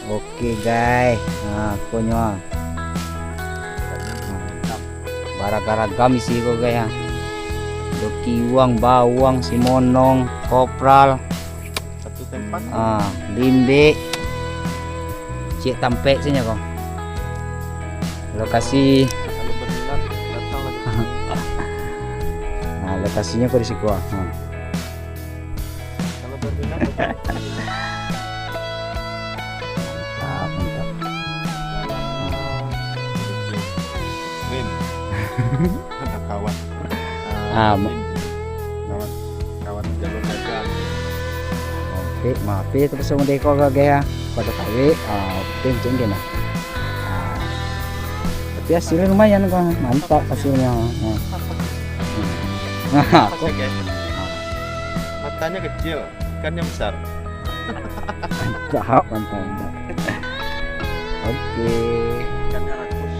Oke guys, nah konyo bara-gara isi ko guys ya. Dokiwang, bawang, simonong, kopral, Satu tempat. limbe, cik tampe sini kok. Lokasi, Kalau berminat datang lagi. nah lokasinya kok di situ. Kalau berminat datang. Mantap. Win. Ada kawan. Win. Kawan jalur dagang. Oke, maaf ya terus sama deko guys ya. Pada kawe, oke macam gini. Tapi hasilnya lumayan kok, mantap hasilnya. Apa sih guys? Matanya kecil, ikannya besar. Mantap. Oke. Ikannya rakus.